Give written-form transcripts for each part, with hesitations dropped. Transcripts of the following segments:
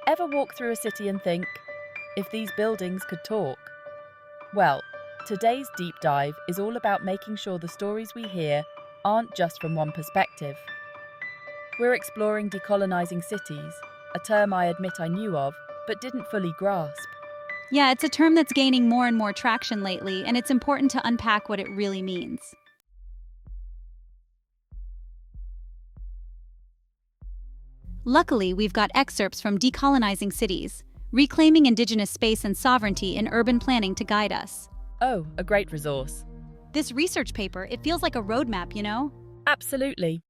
Ever walk through a city and think, if these buildings could talk? Well, today's deep dive is all about making sure the stories we hear aren't just from one perspective. We're exploring decolonizing cities, a term I admit I knew of, but didn't fully grasp. Yeah, it's a term that's gaining more and more traction lately, and it's important to unpack what it really means. Luckily, we've got excerpts from Decolonizing Cities, Reclaiming Indigenous Space and Sovereignty in Urban Planning to guide us. Oh, a great resource. This research paper, it feels like a roadmap, you know? Absolutely.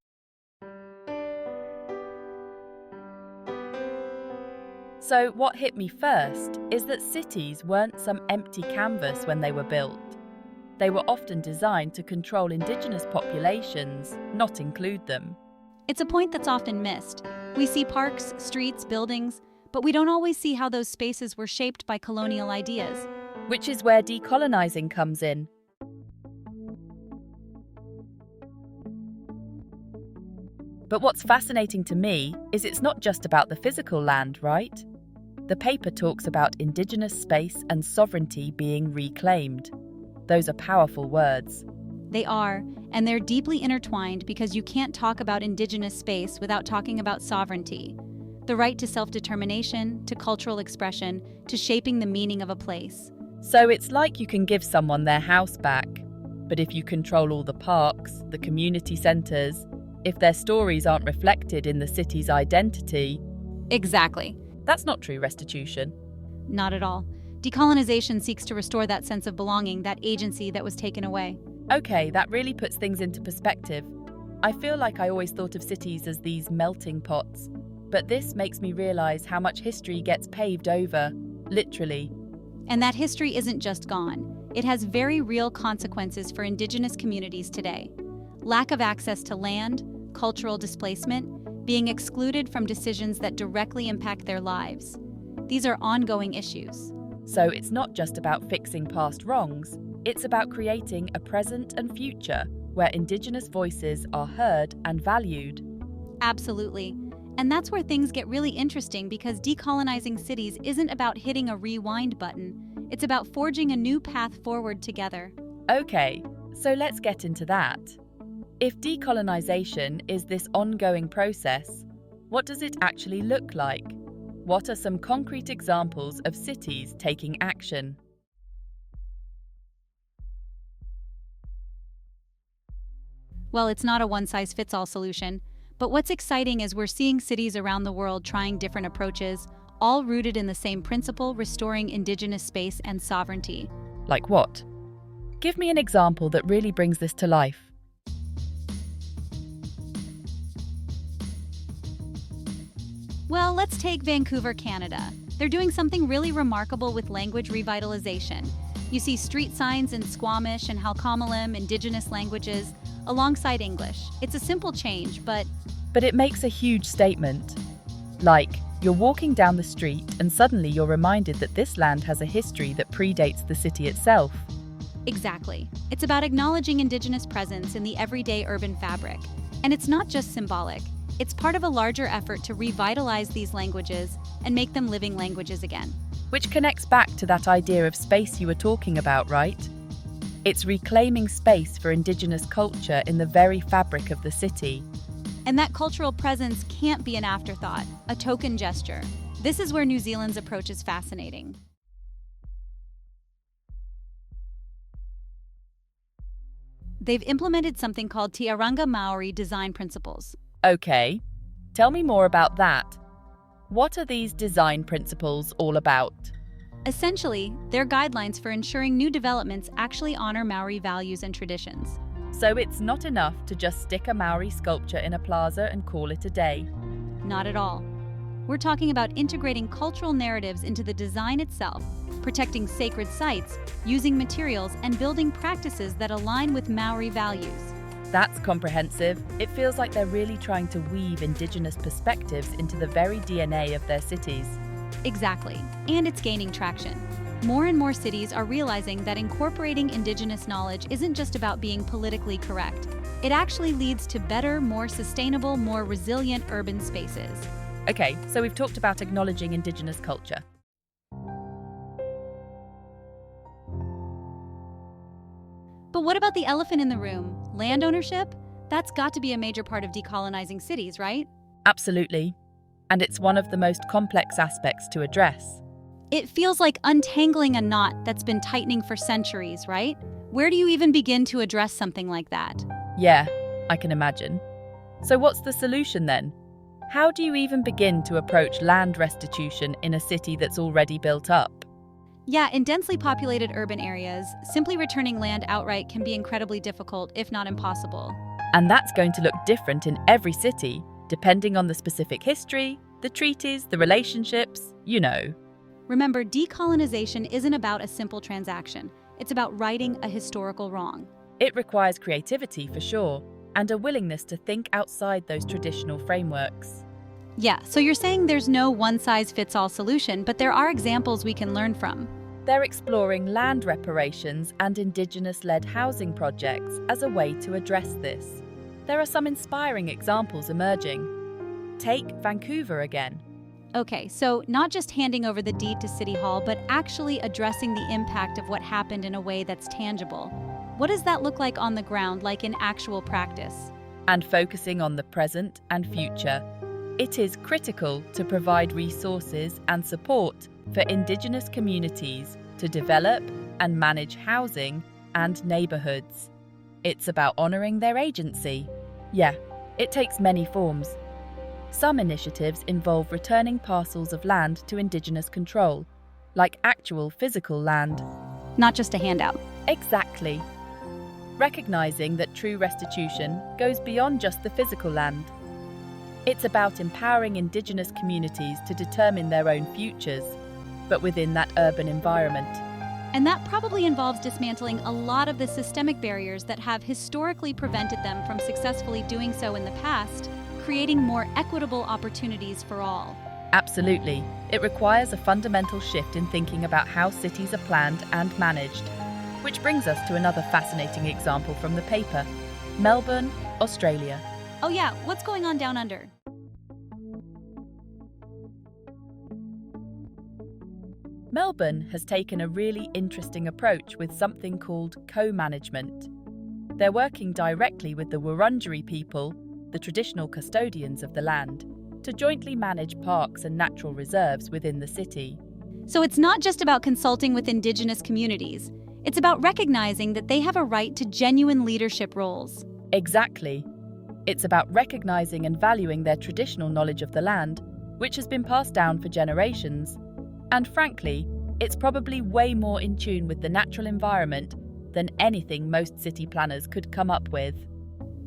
So what hit me first is that cities weren't some empty canvas when they were built. They were often designed to control Indigenous populations, not include them. It's a point that's often missed. We see parks, streets, buildings, but we don't always see how those spaces were shaped by colonial ideas. Which is where decolonizing comes in. But what's fascinating to me is it's not just about the physical land, right? The paper talks about Indigenous space and sovereignty being reclaimed. Those are powerful words. They are, and they're deeply intertwined because you can't talk about Indigenous space without talking about sovereignty. The right to self-determination, to cultural expression, to shaping the meaning of a place. So it's like you can give someone their house back, but if you control all the parks, the community centres, if their stories aren't reflected in the city's identity… Exactly. That's not true restitution. Not at all. Decolonization seeks to restore that sense of belonging, that agency that was taken away. Okay, that really puts things into perspective. I feel like I always thought of cities as these melting pots, but this makes me realise how much history gets paved over, literally. And that history isn't just gone. It has very real consequences for Indigenous communities today. Lack of access to land, cultural displacement, being excluded from decisions that directly impact their lives. These are ongoing issues. So it's not just about fixing past wrongs, it's about creating a present and future where Indigenous voices are heard and valued. Absolutely. And that's where things get really interesting because decolonizing cities isn't about hitting a rewind button. It's about forging a new path forward together. Okay, so let's get into that. If decolonization is this ongoing process, what does it actually look like? What are some concrete examples of cities taking action? Well, it's not a one-size-fits-all solution, but what's exciting is we're seeing cities around the world trying different approaches, all rooted in the same principle, restoring Indigenous space and sovereignty. Like what? Give me an example that really brings this to life. Well, let's take Vancouver, Canada. They're doing something really remarkable with language revitalization. You see street signs in Squamish and Halkomelem, Indigenous languages, alongside English. It's a simple change, but it makes a huge statement. Like, you're walking down the street and suddenly you're reminded that this land has a history that predates the city itself. Exactly. It's about acknowledging Indigenous presence in the everyday urban fabric. And it's not just symbolic. It's part of a larger effort to revitalize these languages and make them living languages again. Which connects back to that idea of space you were talking about, right? It's reclaiming space for Indigenous culture in the very fabric of the city. And that cultural presence can't be an afterthought, a token gesture. This is where New Zealand's approach is fascinating. They've implemented something called Te Aranga Māori design principles. Okay, tell me more about that. What are these design principles all about? Essentially, they're guidelines for ensuring new developments actually honor Maori values and traditions. So it's not enough to just stick a Maori sculpture in a plaza and call it a day. Not at all. We're talking about integrating cultural narratives into the design itself, protecting sacred sites, using materials, and building practices that align with Maori values. That's comprehensive. It feels like they're really trying to weave Indigenous perspectives into the very DNA of their cities. Exactly, and it's gaining traction. More and more cities are realizing that incorporating Indigenous knowledge isn't just about being politically correct. It actually leads to better, more sustainable, more resilient urban spaces. Okay, so we've talked about acknowledging Indigenous culture. But what about the elephant in the room? Land ownership? That's got to be a major part of decolonizing cities, right? Absolutely. And it's one of the most complex aspects to address. It feels like untangling a knot that's been tightening for centuries, right? Where do you even begin to address something like that? Yeah, I can imagine. So what's the solution then? How do you even begin to approach land restitution in a city that's already built up? Yeah, in densely populated urban areas, simply returning land outright can be incredibly difficult, if not impossible. And that's going to look different in every city, depending on the specific history, the treaties, the relationships, you know. Remember, decolonization isn't about a simple transaction. It's about righting a historical wrong. It requires creativity for sure, and a willingness to think outside those traditional frameworks. Yeah, so you're saying there's no one-size-fits-all solution, but there are examples we can learn from. They're exploring land reparations and Indigenous-led housing projects as a way to address this. There are some inspiring examples emerging. Take Vancouver again. Okay, so not just handing over the deed to City Hall, but actually addressing the impact of what happened in a way that's tangible. What does that look like on the ground, like in actual practice? And focusing on the present and future. It is critical to provide resources and support for Indigenous communities to develop and manage housing and neighbourhoods. It's about honouring their agency. Yeah, it takes many forms. Some initiatives involve returning parcels of land to Indigenous control, like actual physical land. Not just a handout. Exactly. Recognising that true restitution goes beyond just the physical land. It's about empowering Indigenous communities to determine their own futures, but within that urban environment. And that probably involves dismantling a lot of the systemic barriers that have historically prevented them from successfully doing so in the past, creating more equitable opportunities for all. Absolutely. It requires a fundamental shift in thinking about how cities are planned and managed. Which brings us to another fascinating example from the paper, Melbourne, Australia. Oh yeah, what's going on down under? Melbourne has taken a really interesting approach with something called co-management. They're working directly with the Wurundjeri people, the traditional custodians of the land, to jointly manage parks and natural reserves within the city. So it's not just about consulting with Indigenous communities. It's about recognizing that they have a right to genuine leadership roles. Exactly. It's about recognizing and valuing their traditional knowledge of the land, which has been passed down for generations. And frankly, it's probably way more in tune with the natural environment than anything most city planners could come up with.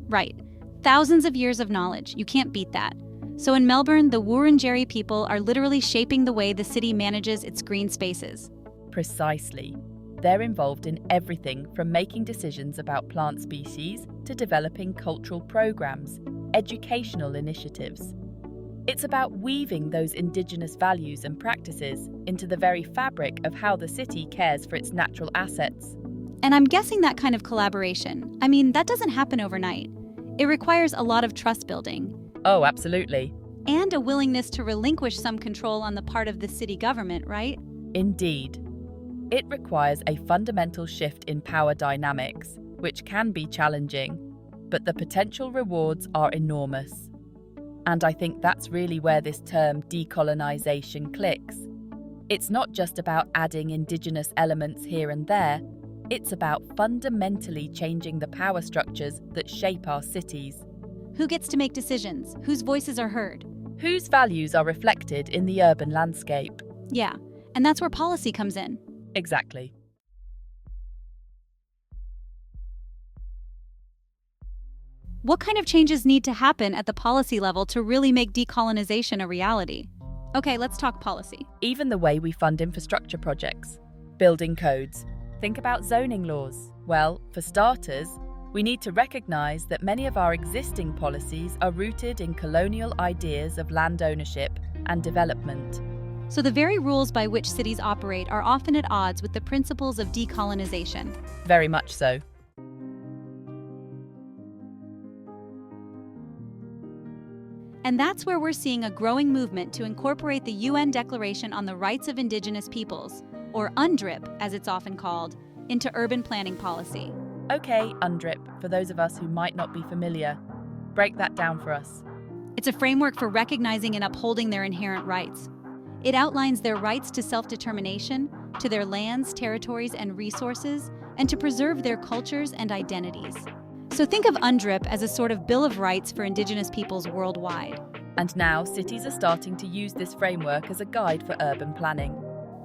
Right. Thousands of years of knowledge. You can't beat that. So in Melbourne, the Wurundjeri people are literally shaping the way the city manages its green spaces. Precisely. They're involved in everything from making decisions about plant species to developing cultural programs, educational initiatives. It's about weaving those Indigenous values and practices into the very fabric of how the city cares for its natural assets. And I'm guessing that kind of collaboration, that doesn't happen overnight. It requires a lot of trust building. Oh, absolutely. And a willingness to relinquish some control on the part of the city government, right? Indeed. It requires a fundamental shift in power dynamics, which can be challenging, but the potential rewards are enormous. And I think that's really where this term decolonization clicks. It's not just about adding Indigenous elements here and there, it's about fundamentally changing the power structures that shape our cities. Who gets to make decisions? Whose voices are heard? Whose values are reflected in the urban landscape? Yeah, and that's where policy comes in. Exactly. What kind of changes need to happen at the policy level to really make decolonization a reality? Okay, let's talk policy. Even the way we fund infrastructure projects, building codes. Think about zoning laws. Well, for starters, we need to recognise that many of our existing policies are rooted in colonial ideas of land ownership and development. So the very rules by which cities operate are often at odds with the principles of decolonization. Very much so. And that's where we're seeing a growing movement to incorporate the UN Declaration on the Rights of Indigenous Peoples, or UNDRIP as it's often called, into urban planning policy. Okay, UNDRIP, for those of us who might not be familiar. Break that down for us. It's a framework for recognizing and upholding their inherent rights. It outlines their rights to self-determination, to their lands, territories, and resources, and to preserve their cultures and identities. So think of UNDRIP as a sort of Bill of Rights for Indigenous peoples worldwide. And now cities are starting to use this framework as a guide for urban planning.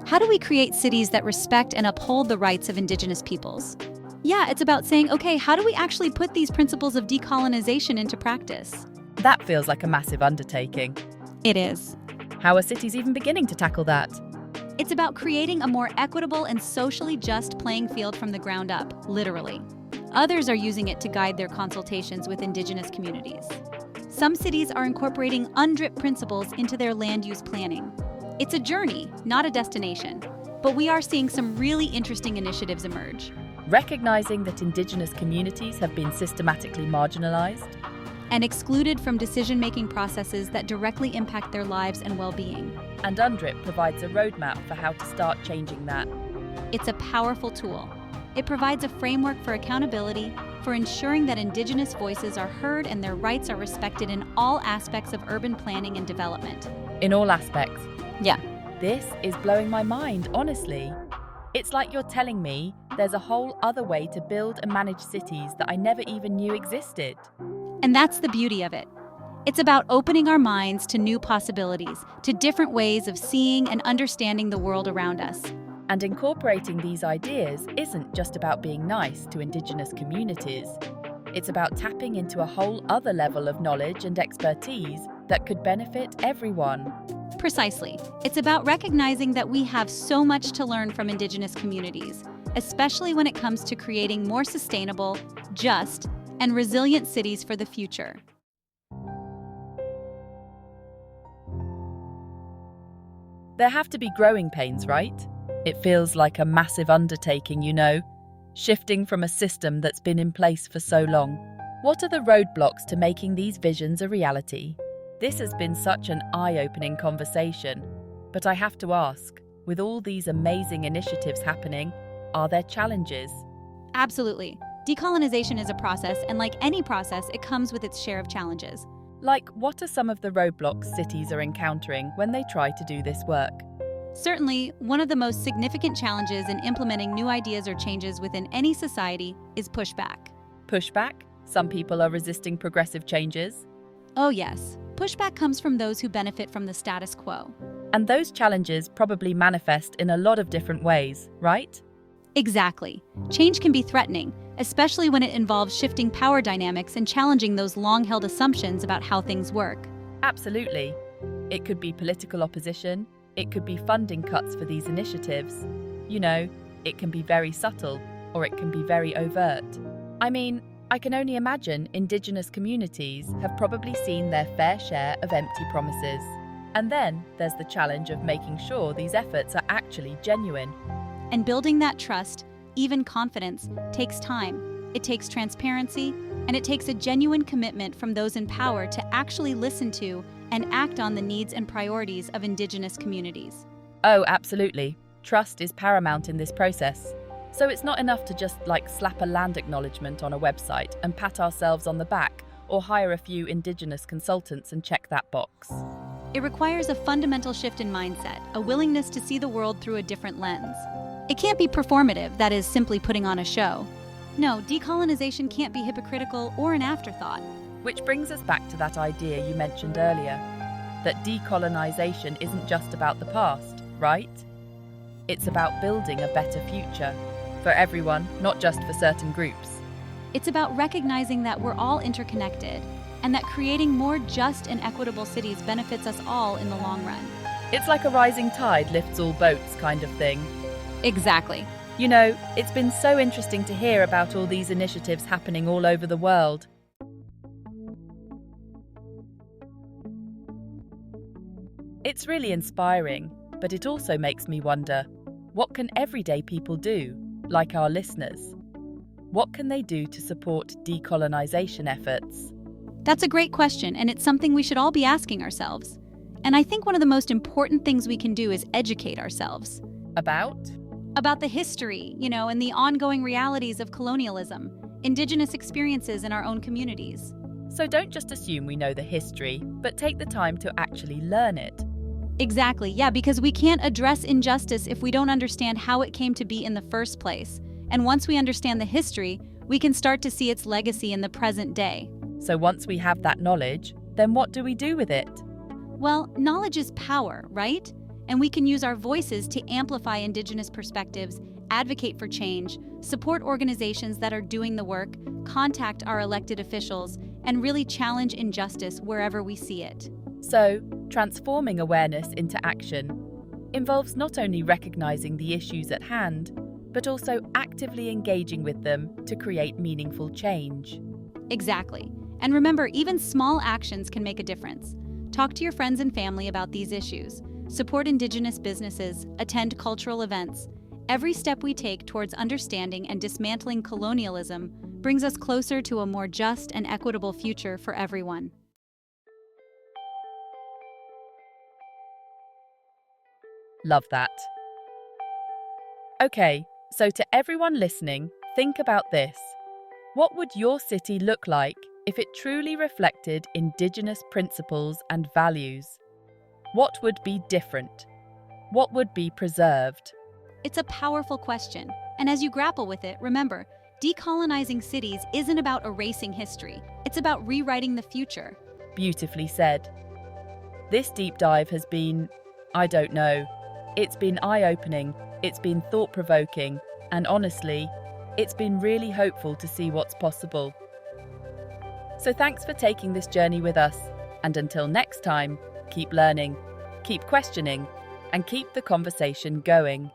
How do we create cities that respect and uphold the rights of Indigenous peoples? Yeah, it's about saying, okay, how do we actually put these principles of decolonization into practice? That feels like a massive undertaking. It is. How are cities even beginning to tackle that? It's about creating a more equitable and socially just playing field from the ground up, literally. Others are using it to guide their consultations with Indigenous communities. Some cities are incorporating UNDRIP principles into their land use planning. It's a journey, not a destination, but we are seeing some really interesting initiatives emerge. Recognizing that Indigenous communities have been systematically marginalized And excluded from decision-making processes that directly impact their lives and well-being. and UNDRIP provides a roadmap for how to start changing that. It's a powerful tool. It provides a framework for accountability, for ensuring that Indigenous voices are heard and their rights are respected in all aspects of urban planning and development. In all aspects. Yeah. This is blowing my mind, honestly. It's like you're telling me there's a whole other way to build and manage cities that I never even knew existed. And that's the beauty of it. It's about opening our minds to new possibilities, to different ways of seeing and understanding the world around us. And incorporating these ideas isn't just about being nice to Indigenous communities. It's about tapping into a whole other level of knowledge and expertise that could benefit everyone. Precisely. It's about recognizing that we have so much to learn from Indigenous communities, especially when it comes to creating more sustainable, just, and resilient cities for the future. There have to be growing pains, right? It feels like a massive undertaking, shifting from a system that's been in place for so long. What are the roadblocks to making these visions a reality? This has been such an eye-opening conversation, but I have to ask, with all these amazing initiatives happening, are there challenges? Absolutely. Decolonization is a process, and like any process, it comes with its share of challenges. Like, what are some of the roadblocks cities are encountering when they try to do this work? Certainly, one of the most significant challenges in implementing new ideas or changes within any society is pushback. Pushback? Some people are resisting progressive changes. Oh yes, pushback comes from those who benefit from the status quo. And those challenges probably manifest in a lot of different ways, right? Exactly. Change can be threatening, especially when it involves shifting power dynamics and challenging those long-held assumptions about how things work. Absolutely. It could be political opposition, it could be funding cuts for these initiatives. It can be very subtle, or it can be very overt. I mean, I can only imagine Indigenous communities have probably seen their fair share of empty promises. And then there's the challenge of making sure these efforts are actually genuine. And building that trust, even confidence, takes time. It takes transparency, and it takes a genuine commitment from those in power to actually listen to and act on the needs and priorities of Indigenous communities. Oh, absolutely. Trust is paramount in this process. So it's not enough to just slap a land acknowledgement on a website and pat ourselves on the back, or hire a few Indigenous consultants and check that box. It requires a fundamental shift in mindset, a willingness to see the world through a different lens. It can't be performative, that is, simply putting on a show. No, decolonization can't be hypocritical or an afterthought. Which brings us back to that idea you mentioned earlier, that decolonization isn't just about the past, right? It's about building a better future for everyone, not just for certain groups. It's about recognizing that we're all interconnected and that creating more just and equitable cities benefits us all in the long run. It's like a rising tide lifts all boats kind of thing. Exactly. It's been so interesting to hear about all these initiatives happening all over the world. It's really inspiring, but it also makes me wonder, what can everyday people do, like our listeners? What can they do to support decolonization efforts? That's a great question, and it's something we should all be asking ourselves. And I think one of the most important things we can do is educate ourselves. About the history, and the ongoing realities of colonialism, Indigenous experiences in our own communities. So don't just assume we know the history, but take the time to actually learn it. Exactly, yeah, because we can't address injustice if we don't understand how it came to be in the first place. And once we understand the history, we can start to see its legacy in the present day. So once we have that knowledge, then what do we do with it? Well, knowledge is power, right? And we can use our voices to amplify Indigenous perspectives, advocate for change, support organizations that are doing the work, contact our elected officials, and really challenge injustice wherever we see it. So, transforming awareness into action involves not only recognizing the issues at hand, but also actively engaging with them to create meaningful change. Exactly. And remember, even small actions can make a difference. Talk to your friends and family about these issues. Support Indigenous businesses, attend cultural events. Every step we take towards understanding and dismantling colonialism brings us closer to a more just and equitable future for everyone. Love that. Okay, so to everyone listening, think about this. What would your city look like if it truly reflected Indigenous principles and values? What would be different? What would be preserved? It's a powerful question, and as you grapple with it, remember, decolonizing cities isn't about erasing history. It's about rewriting the future. Beautifully said. This deep dive has been, it's been eye-opening, it's been thought-provoking, and honestly, it's been really hopeful to see what's possible. So thanks for taking this journey with us, and until next time, keep learning, keep questioning, and keep the conversation going.